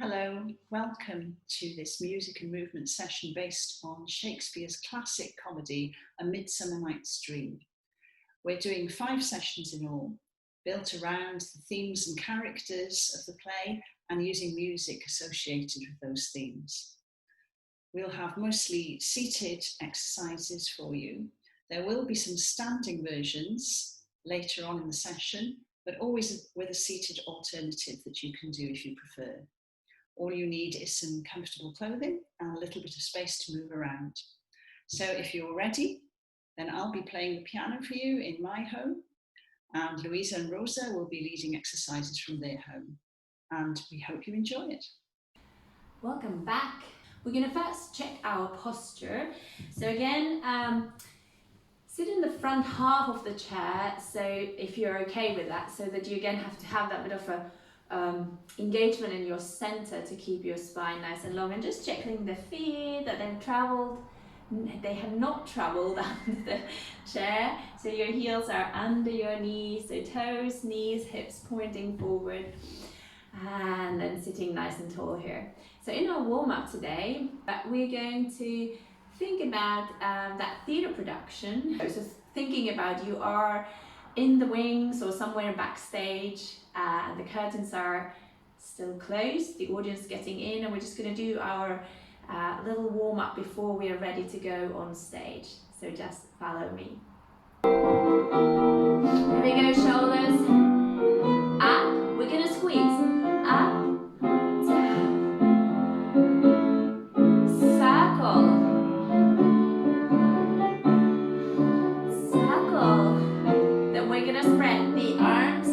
Hello, welcome to this music and movement session based on Shakespeare's classic comedy, A Midsummer Nights Dream. We're doing 5 sessions in all, built around the themes and characters of the play and using music associated with those themes. We'll have mostly seated exercises for you. There will be some standing versions later on in the session, but always with a seated alternative that you can do if you prefer. All you need is some comfortable clothing and a little bit of space to move around. So if you're ready, then I'll be playing the piano for you in my home, and Louisa and Rosa will be leading exercises from their home. And we hope you enjoy it. Welcome back. We're going to first check our posture. So again, sit in the front half of the chair, so if you're okay with that, so that you again have to have that bit of a engagement in your center to keep your spine nice and long, and just checking the feet that they have not traveled under the chair, so your heels are under your knees, so toes, knees, hips pointing forward, and then sitting nice and tall here. So in our warm-up today, we're going to think about that theatre production. So thinking about you are in the wings or somewhere backstage, and the curtains are still closed, the audience getting in, and we're just going to do our little warm-up before we are ready to go on stage. So just follow me. Here we go, shoulders up, we're going to squeeze, up, down, circle, then we're going to spread the arms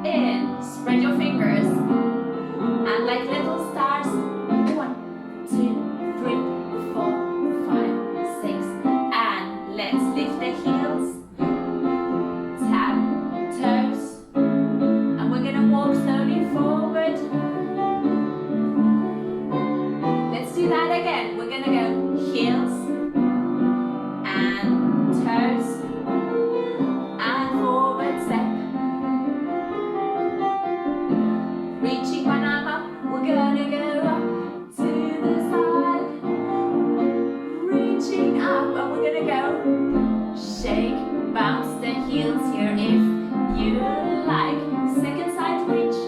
in, spread your fingers, and like little stars, 1, 2, 3, 4, 5, 6, and let's lift the heels, tap, toes, and we're going to walk slowly forward. Let's do that again. We're going to go heels and toes and forward step. Reaching one arm up, we're gonna go up to the side. Reaching up, and we're gonna go shake, bounce the heels here if you like. Second side reach,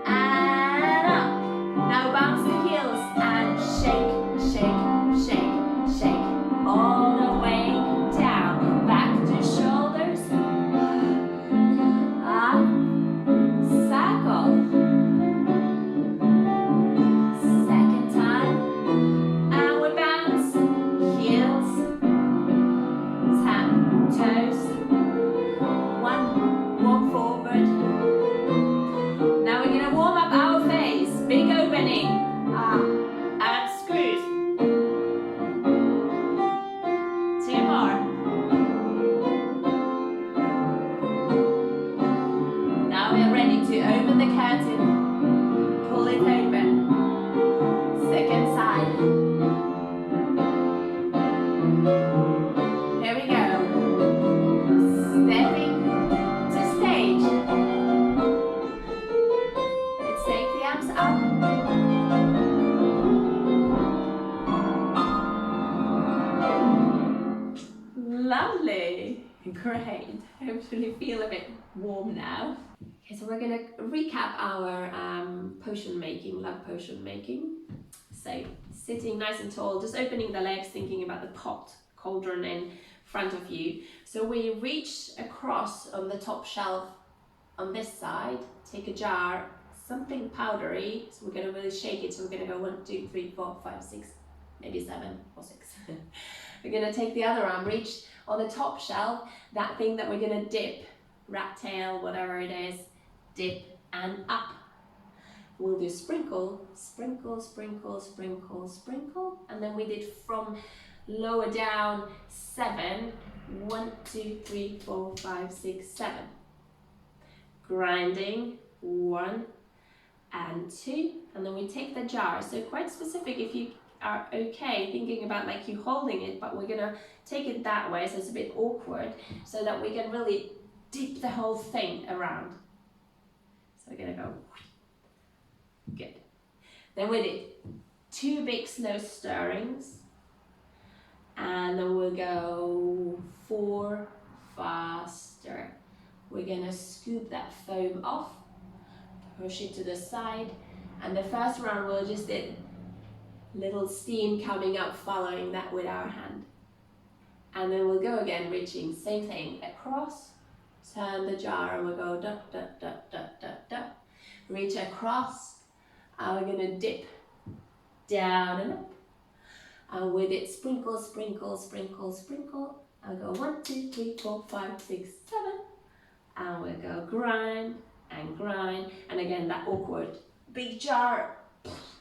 and up. Now bounce the heels and shake, shake, shake, shake, all the way down. Back to shoulders, up, circle. Second time, and we bounce, heels, tap, toes. 1, walk forward. Now we're gonna warm up our face, big opening, and screws. 2 more. Now we're ready to open the curtain, pull it open. Second side. Here we go. Stepping to stage. Let's take the arms up. Lovely. Great. Hopefully feel a bit warm now. Okay, so we're going to recap our potion making, love potion making. So sitting nice and tall, just opening the legs, thinking about the pot, cauldron in front of you. So we reach across on the top shelf on this side, take a jar, something powdery, so we're going to really shake it. So we're going to go 1, 2, 3, 4, 5, 6, maybe 7 or 6. We're going to take the other arm, reach on the top shelf, that thing that we're going to dip, rat tail, whatever it is, dip and up. We'll do sprinkle, sprinkle, sprinkle, sprinkle, sprinkle, and then we did from lower down 7, 1, 2, 3, 4, 5, 6, 7. Grinding 1 and 2, and then we take the jar. So quite specific if you are okay thinking about like you holding it, but we're gonna take it that way so it's a bit awkward, so that we can really dip the whole thing around. So we're gonna go Good. Then we did 2 big slow stirrings, and then we'll go 4 faster. We're gonna scoop that foam off, push it to the side, and the first round we'll just did little steam coming up, following that with our hand. And then we'll go again, reaching, same thing, across, turn the jar, and we'll go da da da da da da. Reach across, and we're gonna dip down and up. And with it, sprinkle, sprinkle, sprinkle, sprinkle. I'll go 1, 2, 3, 4, 5, 6, 7. And we'll go grind and grind. And again, that awkward big jar,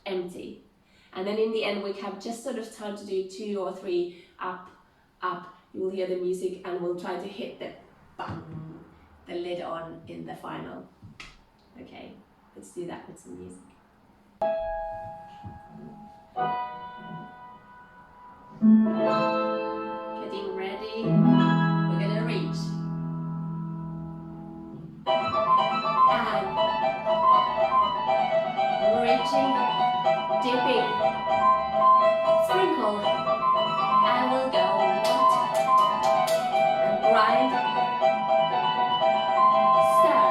empty. And then in the end, we have just sort of time to do 2 or 3 up, up. You will hear the music, and we'll try to hit the bang, the lid on in the final. Okay, let's do that with some music. Getting ready. We're gonna reach. And reaching, dipping, sprinkle, and we'll go and grind, stir,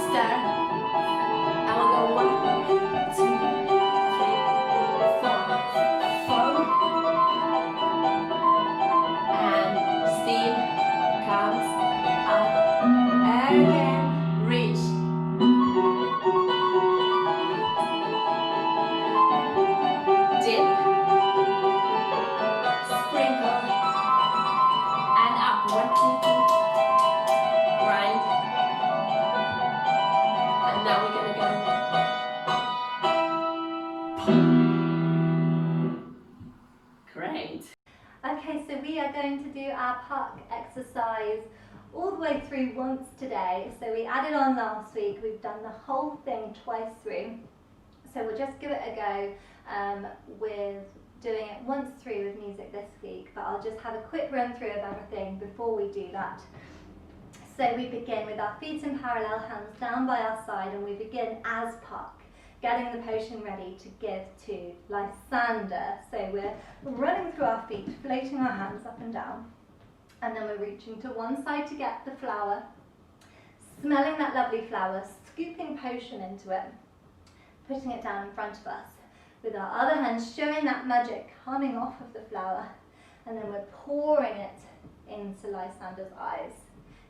stir, and we'll go 1, 2, 3, 4, foam, and steam comes up, again, reach, dip, sprinkle, and up, 1, 2, 3, grind, and now we're gonna go. Great. Okay, so we are going to do our puck exercise all the way through once today. So we added on last week, we've done the whole thing twice through. So we'll just give it a go with doing it once through with music this week, but I'll just have a quick run through of everything before we do that. So we begin with our feet in parallel, hands down by our side, and we begin as puck, getting the potion ready to give to Lysander. So we're running through our feet, floating our hands up and down, and then we're reaching to one side to get the flower, smelling that lovely flower, scooping potion into it, putting it down in front of us, with our other hand showing that magic coming off of the flower, and then we're pouring it into Lysander's eyes.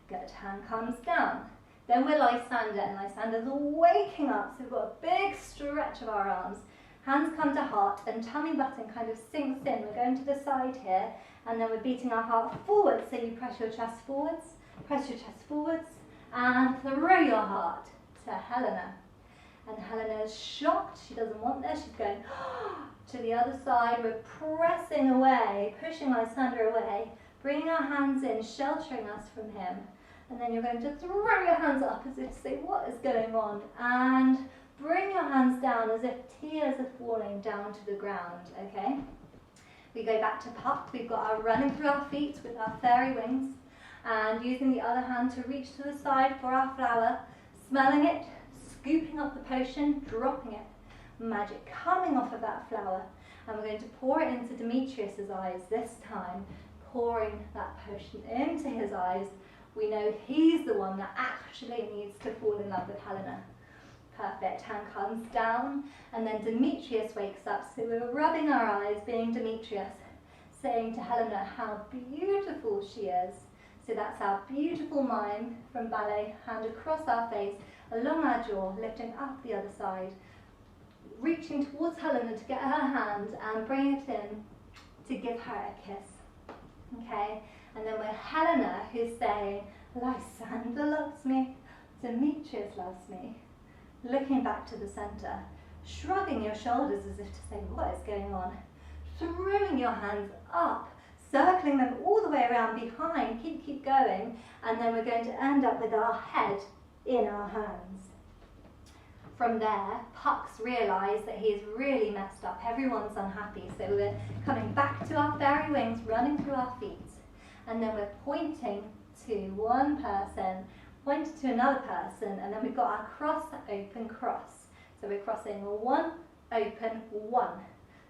Good, hand comes down. Then we're Lysander, and Lysander's waking up, so we've got a big stretch of our arms. Hands come to heart, and tummy button kind of sinks in. We're going to the side here, and then we're beating our heart forwards, so you press your chest forwards, and throw your heart to Helena. And Helena is shocked, she doesn't want this, she's going to the other side. We're pressing away, pushing Lysander away, bringing our hands in, sheltering us from him. And then you're going to throw your hands up as if to say, what is going on? And bring your hands down as if tears are falling down to the ground, okay? We go back to puck. We've got our running through our feet with our fairy wings, and using the other hand to reach to the side for our flower, smelling it, scooping up the potion, dropping it. Magic coming off of that flower. And we're going to pour it into Demetrius's eyes this time, pouring that potion into his eyes. We know he's the one that actually needs to fall in love with Helena. Perfect, hand comes down, and then Demetrius wakes up. So we're rubbing our eyes, being Demetrius, saying to Helena how beautiful she is. So that's our beautiful mime from ballet, hand across our face, along our jaw, lifting up the other side, reaching towards Helena to get her hand and bring it in to give her a kiss. Okay, and then we're Helena, who's saying, Lysander loves me, Demetrius loves me. Looking back to the centre, shrugging your shoulders as if to say, what is going on? Throwing your hands up, circling them all the way around behind, keep going, and then we're going to end up with our head in our hands. From there, Pucks realise that he's really messed up. Everyone's unhappy, so we're coming back to our fairy wings, running through our feet, and then we're pointing to one person, point to another person, and then we've got our cross, open, cross. So we're crossing one, open, one.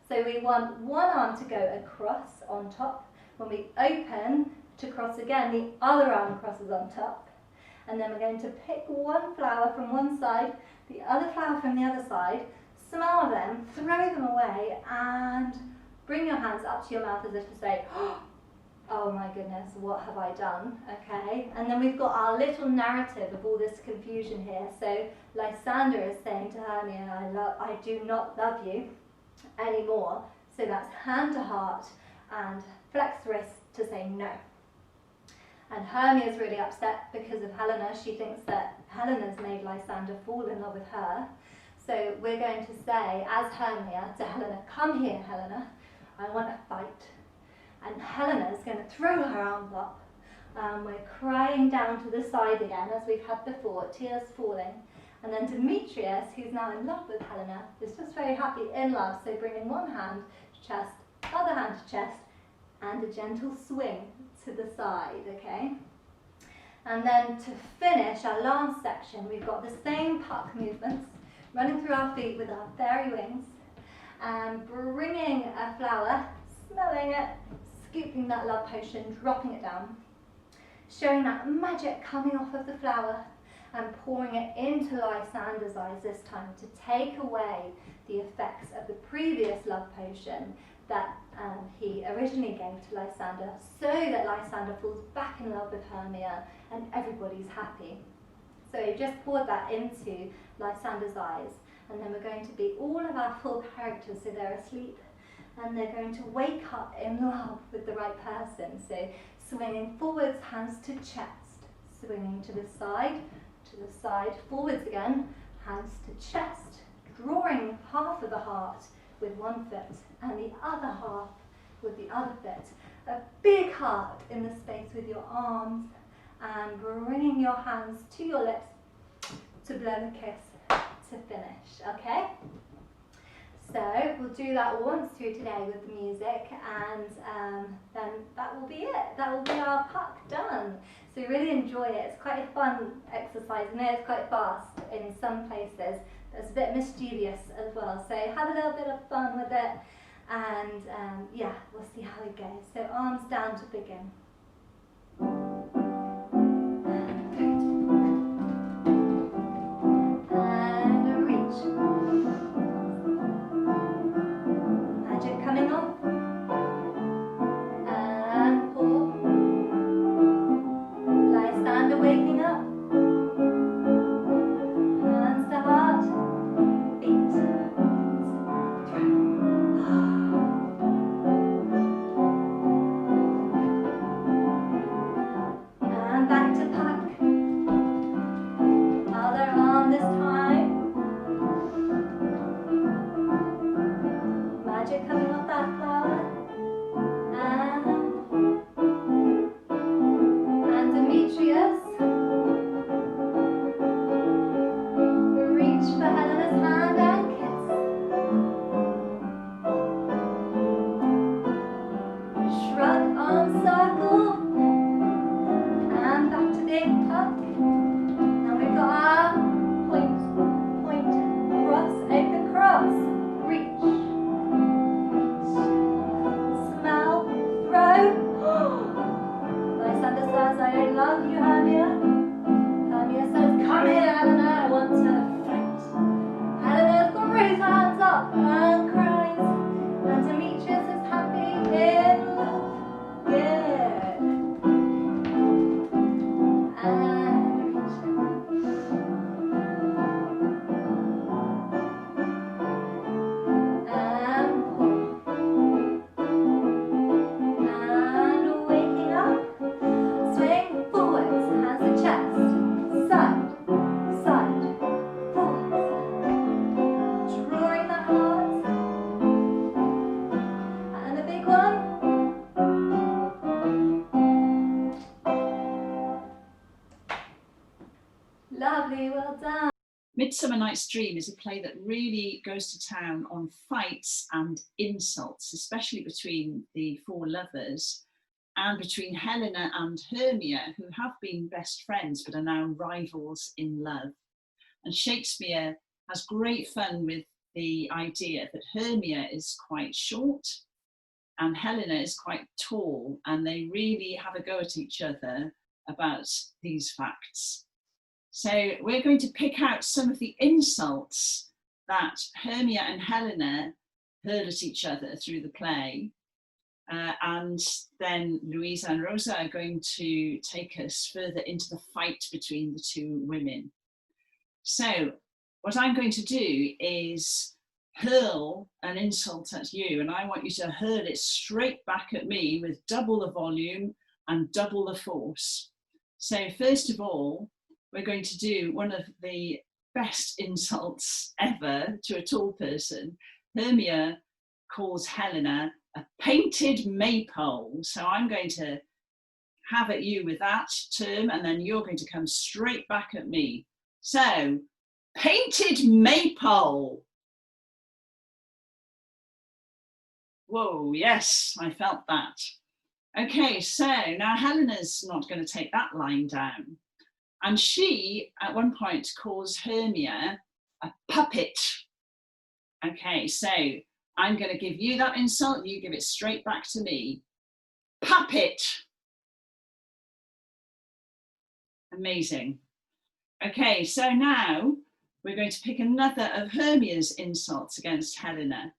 So we want one arm to go across on top. When we open to cross again, the other arm crosses on top. And then we're going to pick one flower from one side, the other flower from the other side, smell them, throw them away, and bring your hands up to your mouth as if to say, oh my goodness, what have I done? Okay, and then we've got our little narrative of all this confusion here. So Lysander is saying to Hermia, I do not love you anymore. So that's hand to heart and flex wrist to say no. And Hermia's really upset because of Helena. She thinks that Helena's made Lysander fall in love with her. So we're going to say, as Hermia, to Helena, come here, Helena, I want to fight. And Helena's going to throw her arms up. We're crying down to the side again, as we've had before, tears falling. And then Demetrius, who's now in love with Helena, is just very happy in love, so bringing one hand to chest, other hand to chest, and a gentle swing to the side, okay? And then to finish our last section, we've got the same puck movements, running through our feet with our fairy wings, and bringing a flower, smelling it, scooping that love potion, dropping it down, showing that magic coming off of the flower, and pouring it into Lysander's eyes this time to take away the effects of the previous love potion that he originally gave to Lysander, so that Lysander falls back in love with Hermia and everybody's happy. So he just poured that into Lysander's eyes, and then we're going to be all of our full characters, so they're asleep and they're going to wake up in love with the right person. So swinging forwards, hands to chest, swinging to the side, forwards again, hands to chest, drawing half of the heart with one foot and the other half with the other foot. A big heart in the space with your arms, and bringing your hands to your lips to blow the kiss to finish, okay? So we'll do that once through today with the music, and then that will be it. That will be our puck done. So really enjoy it. It's quite a fun exercise. I know it's quite fast in some places, but it's a bit mischievous as well. So have a little bit of fun with it, and yeah, we'll see how it goes. So arms down to begin. And reach. Magic coming off. And pull. Lysander waking up. Hands to heart. Feet. And back to puck. Other arm this time. Magic coming off that flower. And Demetrius. Reach for Helena's hand and kiss. Shrug, arm circle. And back to big puck. And we've got our point, cross, open, cross. Reach. Smell, throw. Lysander says, I love you, Hermia. Hermia says, come here, Helena, I want to fight. Helena throws her hands up and cries. And Demetrius is happy in love. Good. And reach. And pull. And waking up. Swing forwards, hands to chest. Side, forwards. Drawing the heart. And a big one. Lovely, well done. Midsummer Night's Dream is a play that really goes to town on fights and insults, especially between the four lovers. and between Helena and Hermia, who have been best friends but are now rivals in love. And Shakespeare has great fun with the idea that Hermia is quite short and Helena is quite tall, and they really have a go at each other about these facts. So we're going to pick out some of the insults that Hermia and Helena heard at each other through the play. And then Louisa and Rosa are going to take us further into the fight between the two women. So what I'm going to do is hurl an insult at you, and I want you to hurl it straight back at me with double the volume and double the force. So first of all, we're going to do one of the best insults ever to a tall person. Hermia calls Helena a painted maypole. So I'm going to have at you with that term, and then you're going to come straight back at me. So, painted maypole. Whoa, yes, I felt that. Okay, so now Helena's not going to take that line down. And she, at one point, calls Hermia a puppet. Okay, so I'm going to give you that insult, you give it straight back to me. Puppet. Amazing. Okay, so now we're going to pick another of Hermia's insults against Helena.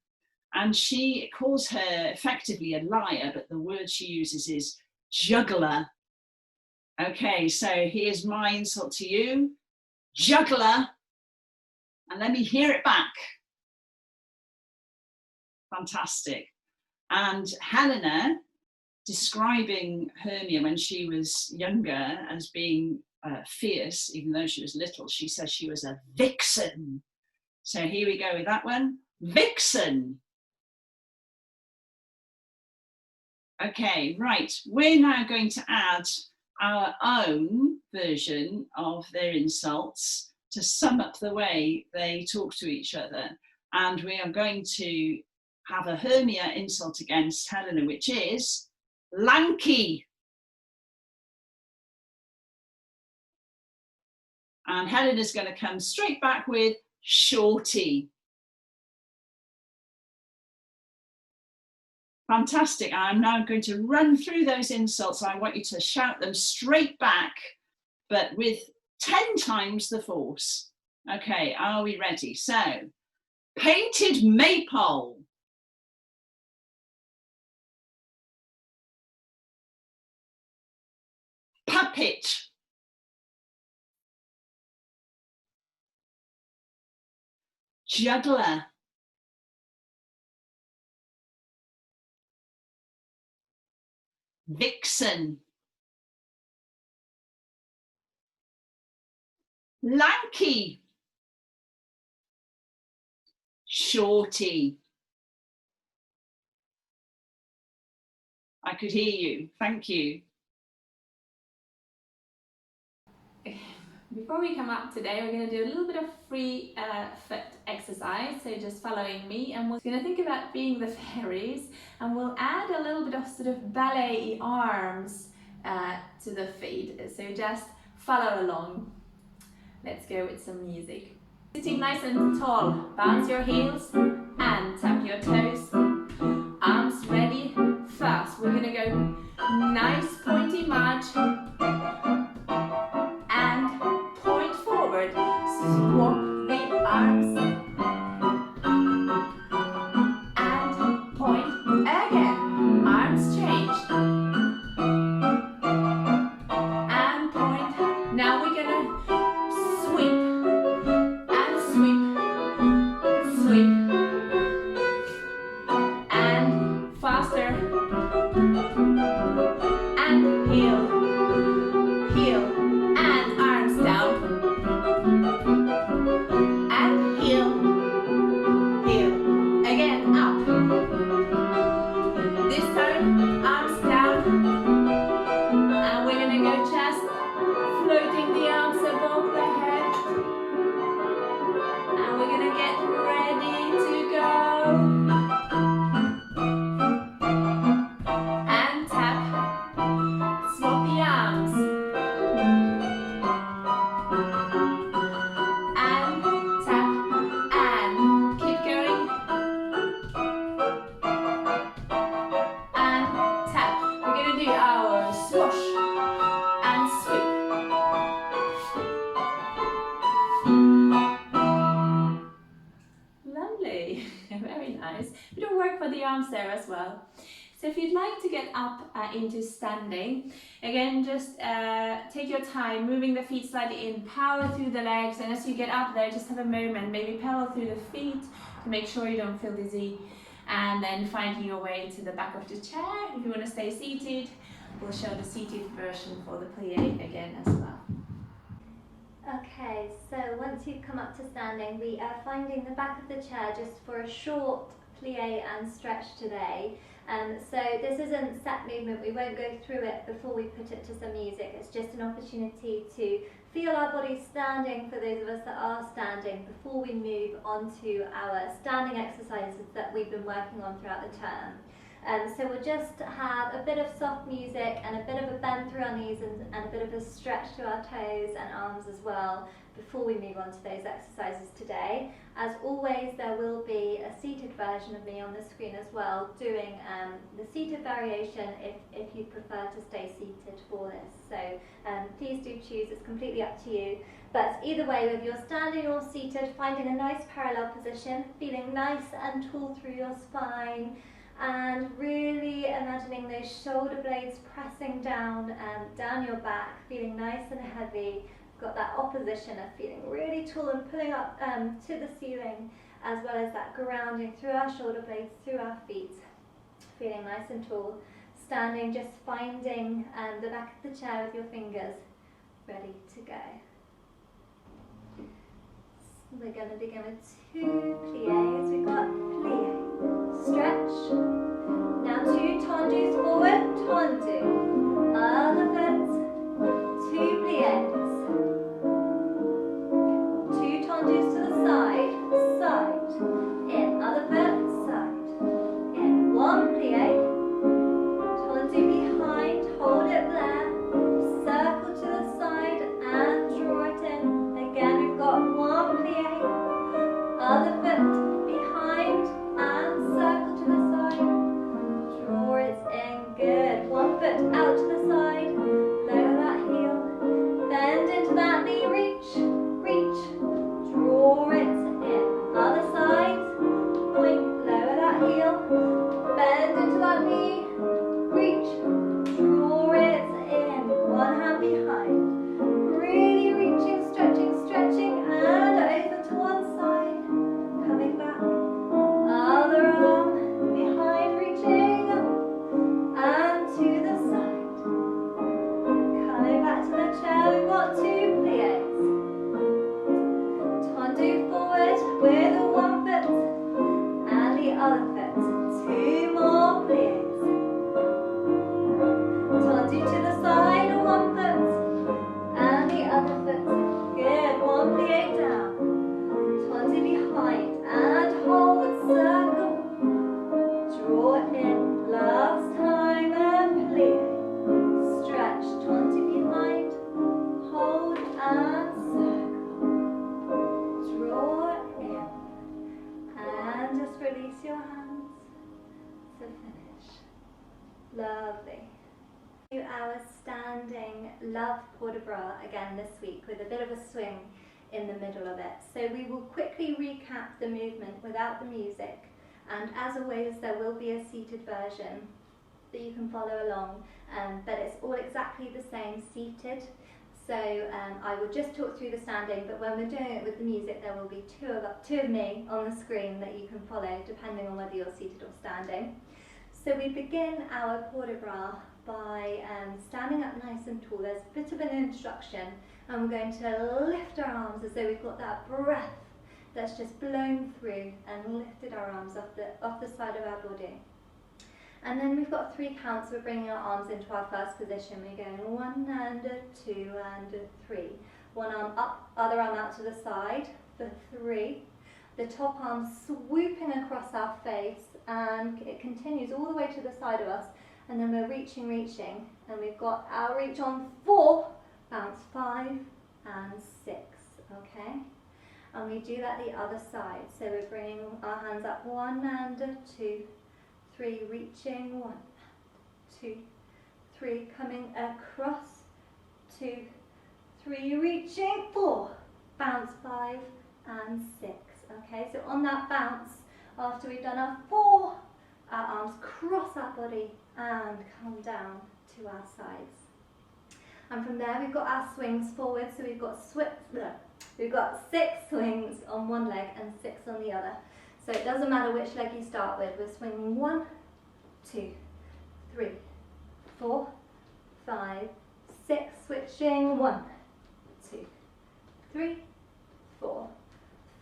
And she calls her effectively a liar, but the word she uses is juggler. Okay, so here's my insult to you. Juggler. And let me hear it back. Fantastic. And Helena, describing Hermia when she was younger as being fierce, even though she was little, she says she was a vixen. So here we go with that one. Vixen. Okay, right. We're now going to add our own version of their insults to sum up the way they talk to each other. And we are going to have a Hermia insult against Helena, which is lanky. And Helena's going to come straight back with shorty. Fantastic. I'm now going to run through those insults. I want you to shout them straight back, but with 10 times the force. Okay, are we ready? So, painted maypole. Puppet. Juggler. Vixen. Lanky. Shorty. I could hear you. Thank you. Before we come up today, we're going to do a little bit of free foot exercise, so just following me, and we're going to think about being the fairies, and we'll add a little bit of sort of ballet arms to the feet, so just follow along. Let's go with some music. Sitting nice and tall, bounce your heels and tap your toes, arms ready, fast. We're going to go nice pointy march and point forward, swap the arms and point again, arms changed and point. Now we're gonna sweep and sweep, sweep and faster and heel, heel and arms down and heel, heel, again up. This time arms down, and we're gonna go just floating the arms above the head, and we're gonna get ready to go and tap arms there as well. So if you'd like to get up into standing, again, just take your time, moving the feet slightly in, power through the legs, and as you get up there, just have a moment, maybe pedal through the feet to make sure you don't feel dizzy, and then finding your way to the back of the chair. If you want to stay seated, we'll show the seated version for the plie again as well. Okay, so once you've come up to standing, we are finding the back of the chair just for a short plie and stretch today. So this isn't set movement, we won't go through it before we put it to some music. It's just an opportunity to feel our body standing for those of us that are standing before we move on to our standing exercises that we've been working on throughout the term. So we'll just have a bit of soft music and a bit of a bend through our knees and a bit of a stretch to our toes and arms as well before we move on to those exercises today. As always, there will be a seated version of me on the screen as well, doing the seated variation if you prefer to stay seated for this. So please do choose, it's completely up to you. But either way, whether you're standing or seated, finding a nice parallel position, feeling nice and tall through your spine, and really imagining those shoulder blades pressing down your back, feeling nice and heavy. Got that opposition of feeling really tall and pulling up to the ceiling, as well as that grounding through our shoulder blades, through our feet, feeling nice and tall. Standing, just finding the back of the chair with your fingers ready to go. We're going to begin with 2 plies. We've got plie, stretch. Now 2 tendus forward, tendu. Other foot, 2 plies. 2 tendus to the side, side. In, other foot, side. In, 1 plie. Tendu behind, hold it there. Circle to the side and draw it in. Again, we've got 1 plie. Other foot behind and circle to the side. Draw it in, good. 1 foot out to the side. Lower that heel. Bend into that knee, reach, reach. Draw it in. Other side. Point, lower that heel. Bend into that knee, reach. Draw it in. 1 hand behind. Really reaching, stretching, stretching, and over to one side. Coming back. Other arm behind, reaching, and to the side. Coming back to the chair, we've got 2 plies. Tendu forward with 1 foot and the other foot. 2 more plies. Tendu to the side, 1 foot and the other foot. Good, 1 plie down. Tendu behind and hold, circle. Draw in, last time and plie. Stretch, tendu behind, hold and circle. Draw in and just release your hands to finish. Lovely. Do our standing love port de bras again this week with a bit of a swing in the middle of it. So we will quickly recap the movement without the music, and as always there will be a seated version that you can follow along, but it's all exactly the same seated. So I will just talk through the standing, but when we're doing it with the music there will be two of me on the screen that you can follow depending on whether you're seated or standing. So we begin our port de bras by standing up nice and tall. There's a bit of an introduction, and we're going to lift our arms as though we've got that breath that's just blown through and lifted our arms off the side of our body. And then we've got 3 counts. We're bringing our arms into our first position. We're going 1 and 2 and 3. 1 arm up, other arm out to the side for 3. The top arm swooping across our face, and it continues all the way to the side of us. And then we're reaching, and we've got our reach on 4, bounce 5 and 6, okay? And we do that the other side. So we're bringing our hands up, 1 and 2, 3, reaching, 1, 2, 3, coming across, 2, 3, reaching, 4, bounce 5 and 6, okay? So on that bounce, after we've done our 4, our arms cross our body and come down to our sides. And from there we've got our swings forward, so we've got 6 swings on one leg and 6 on the other. So it doesn't matter which leg you start with, we're swinging 1, 2, 3, 4, 5, 6, switching 1, 2, 3, 4,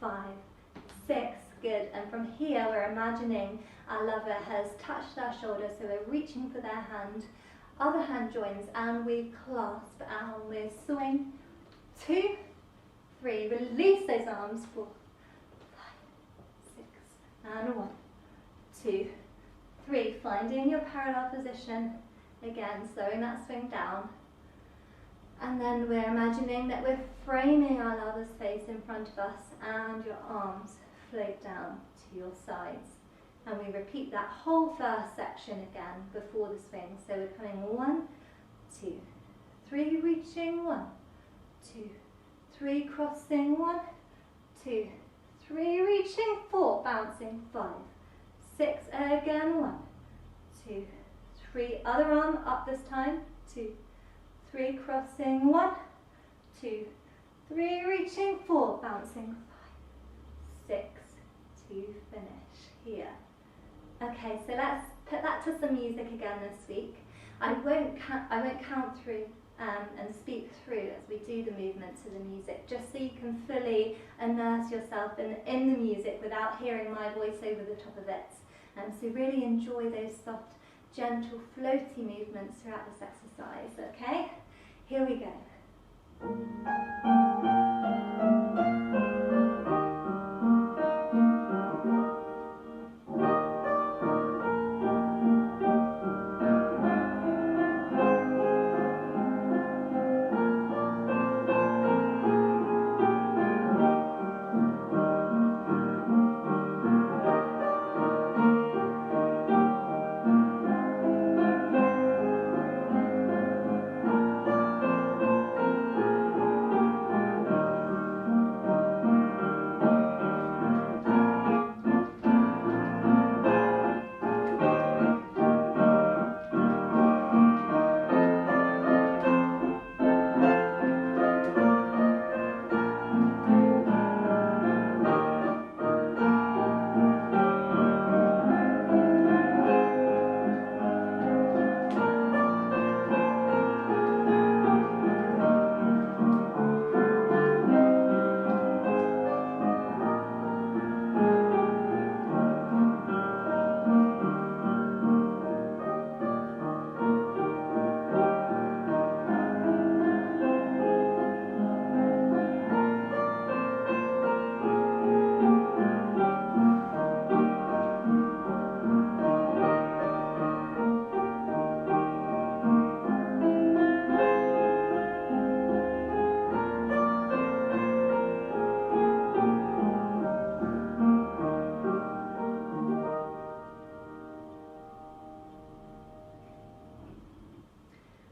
5, 6, good. And from here we're imagining our lover has touched our shoulder, so we're reaching for their hand, other hand joins, and we clasp and we swing 2, 3, release those arms, 4, 5, 6, and 1, 2, 3, finding your parallel position, again slowing that swing down. And then we're imagining that we're framing our lover's face in front of us and your arms float down to your sides. And we repeat that whole first section again before the swing. So we're coming 1, 2, 3, reaching 1, 2, 3, crossing 1, 2, 3, reaching 4, bouncing 5, 6, again 1, 2, 3, other arm up this time, 2, 3, crossing 1, 2, 3, reaching 4, bouncing 5, 6, to finish here. Okay, so let's put that to some music again this week. I won't count through and speak through as we do the movement to the music, just so you can fully immerse yourself in the music without hearing my voice over the top of it. So really enjoy those soft, gentle, floaty movements throughout this exercise, okay? Here we go.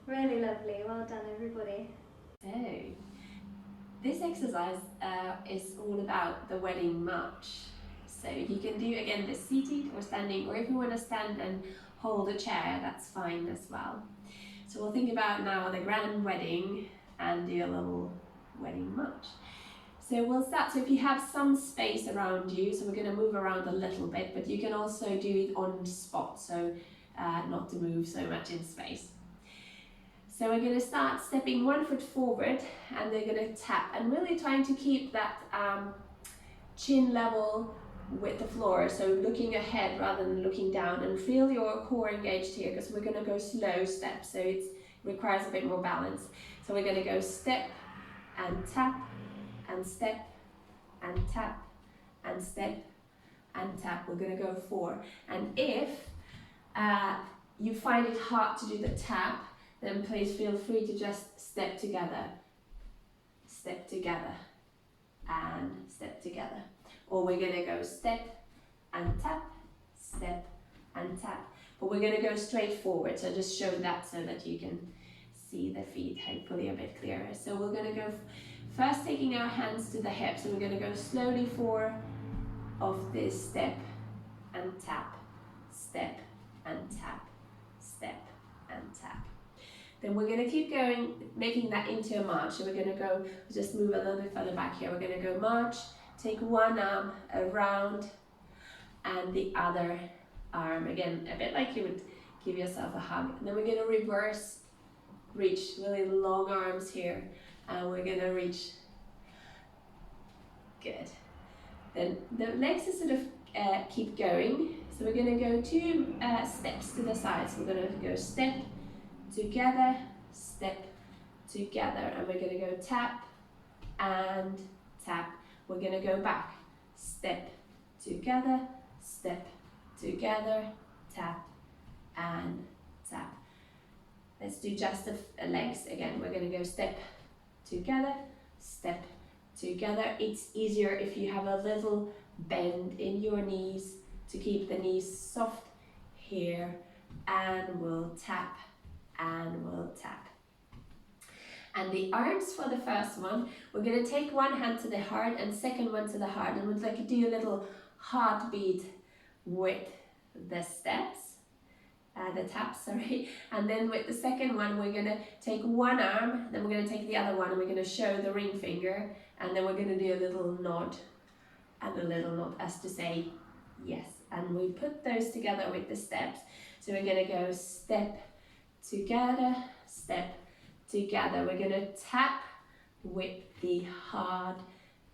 Really lovely, well done everybody. So, this exercise is all about the wedding march. So you can do again this seated or standing, or if you want to stand and hold a chair, that's fine as well. So we'll think about now the grand wedding and do a little wedding march. So we'll start, so if you have some space around you, so we're going to move around a little bit, but you can also do it on spot, so not to move so much in space. So we're going to start stepping 1 foot forward and they're going to tap and really trying to keep that chin level with the floor, so looking ahead rather than looking down, and feel your core engaged here because we're going to go slow steps, so it requires a bit more balance. So we're going to go step and tap and step and tap and step and tap. We're going to go 4, and if you find it hard to do the tap, then please feel free to just step together, and step together. Or we're going to go step and tap, but we're going to go straight forward. So just show that so that you can see the feet hopefully a bit clearer. So we're going to go first taking our hands to the hips, and we're going to go slowly 4 of this step and tap, step and tap, step and tap. Then we're going to keep going, making that into a march. So we're going to go, just move a little bit further back here. We're going to go march, take one arm around and the other arm. Again, a bit like you would give yourself a hug. And then we're going to reverse, reach really long arms here. And we're going to reach, good. Then the legs is sort of keep going. So we're going to go 2 steps to the side. So we're going to go step, together, step, together, and we're going to go tap and tap. We're going to go back, step, together, step, together, tap and tap. Let's do just the legs again. We're going to go step, together, step, together. It's easier if you have a little bend in your knees to keep the knees soft here, and we'll tap and we'll tap. And the arms for the first one, we're going to take one hand to the heart and second one to the heart, and we'd like to do a little heartbeat with the steps, the taps, sorry. And then with the second one, we're going to take one arm, then we're going to take the other one, and we're going to show the ring finger, and then we're going to do a little nod and a little nod as to say yes. And we put those together with the steps. So we're going to go step, together, step, together. We're going to tap with the hard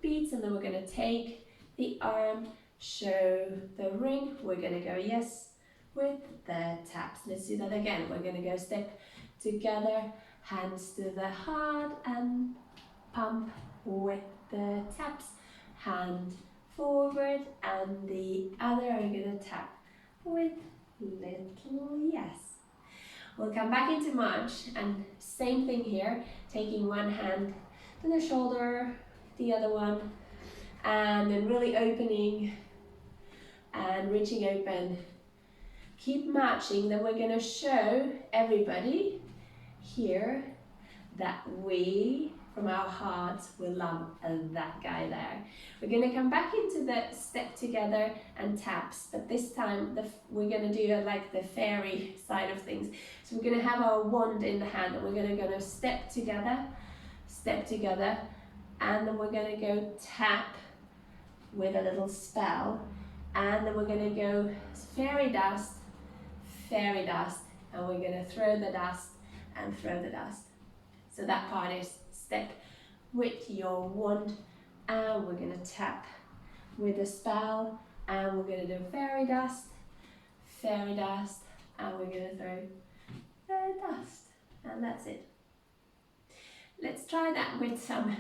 beats, and then we're going to take the arm, show the ring. We're going to go yes with the taps. Let's do that again. We're going to go step, together, hands to the heart and pump with the taps. Hand forward and the other are going to tap with little yes. We'll come back into march, and same thing here, taking one hand to the shoulder, the other one, and then really opening and reaching open. Keep marching. Then we're going to show everybody here that we, from our hearts, will love that guy there. We're going to come back into the step together and taps, but this time we're going to do like the fairy side of things. So we're going to have our wand in the hand, and we're going to go step together, and then we're going to go tap with a little spell, and then we're going to go fairy dust, and we're going to throw the dust and throw the dust. So that part is step with your wand, and we're going to tap with a spell, and we're going to do fairy dust, and we're going to throw the dust, and that's it. Let's try that with some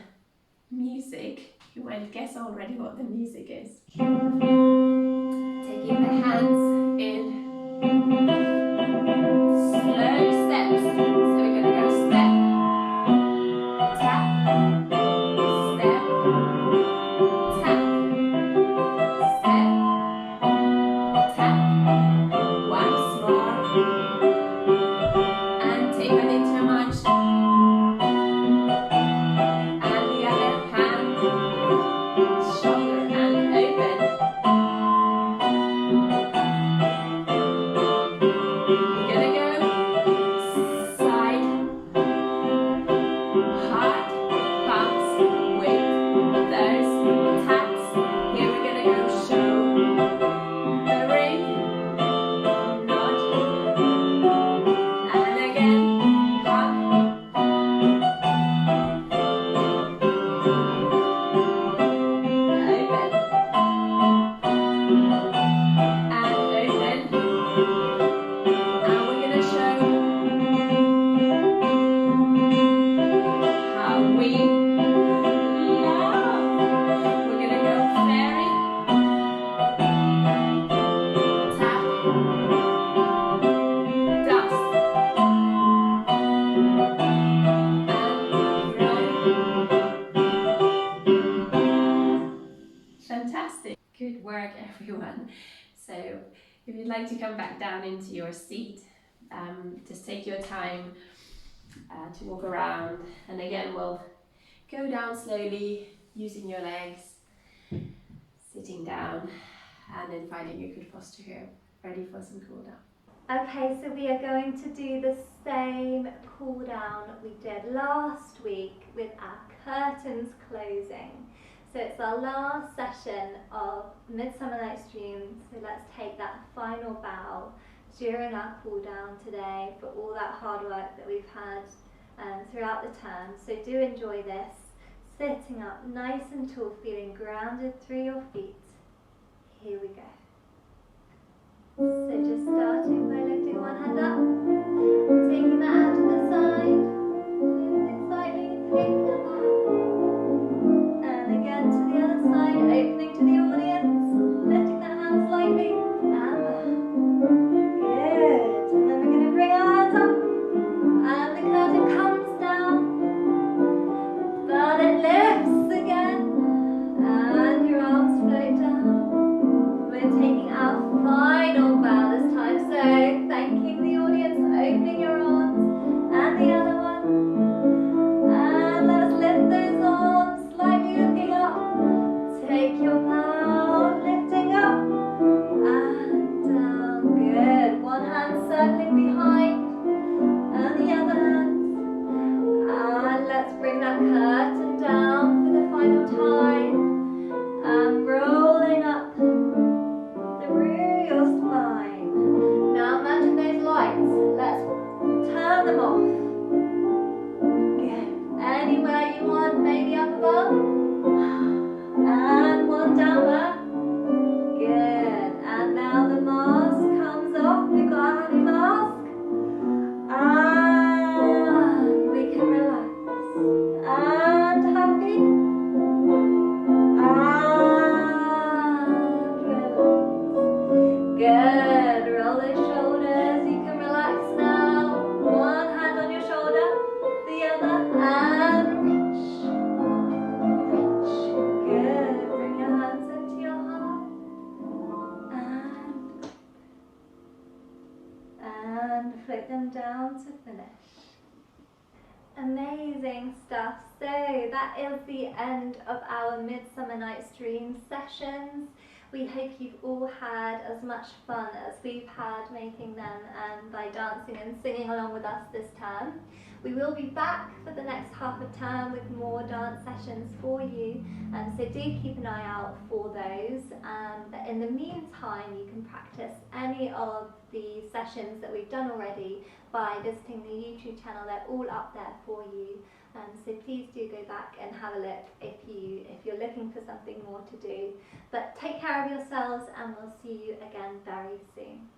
music. You might guess already what the music is. Taking the hands in slow steps. So we're going to go step, tap, step, tap, step, tap. Once more. And take that into a march. And the other hand, shoulder and open. We're gonna go side, hard bumps with those taps. Here we're gonna go show the ring, nod, and again, hug, open, and open. And we're gonna show how we love. We're gonna go fairy, tap, dust, and throw. Fantastic. Good work, everyone. So if you'd like to come back down into your seat, just take your time to walk around, and again we'll go down slowly using your legs, sitting down, and then finding a good posture here. ready for some cool down. Okay, so we are going to do the same cool down we did last week with our curtains closing. So it's our last session of Midsummer Nights Dream, so let's take that final bow during our cool down today for all that hard work that we've had throughout the term. So do enjoy this, sitting up nice and tall, feeling grounded through your feet. Here we go. So just starting by lifting one hand up, taking that out to the side, lifting slightly, taking a bow. And again to the other side, opening to the audience, lifting that hand slightly, and bow. Good. And then we're going to bring our hands up, and the curtain comes down, but it lifts again, and your arms float down. We're taking our final bow this time, so thanking the audience, opening your arms, and the other one. And let's lift those arms, slightly looking up. Take your bow, lifting up, and down. Good. One hand circling behind, and the other hand. And let's bring that curtain down for the final time. And rolling up through your spine. Now imagine those lights. Let's turn them off. Good. Anywhere you want, maybe up above. And one down there. Good. And now the mask comes off. We've got our heavy mask. And we can relax. And happy. Good. Roll those shoulders. You can relax now. One hand on your shoulder, the other, and reach. Reach. Good. Bring your hands into your heart. And float them down to finish. Amazing stuff. So that is the end of our Midsummer Nights Dream sessions. We hope you've all had as much fun as we've had making them by dancing and singing along with us this term. We will be back for the next half of term with more dance sessions for you, so do keep an eye out for those. But in the meantime, you can practice any of the sessions that we've done already by visiting the YouTube channel. They're all up there for you. So please do go back and have a look if you're looking for something more to do. But take care of yourselves, and we'll see you again very soon.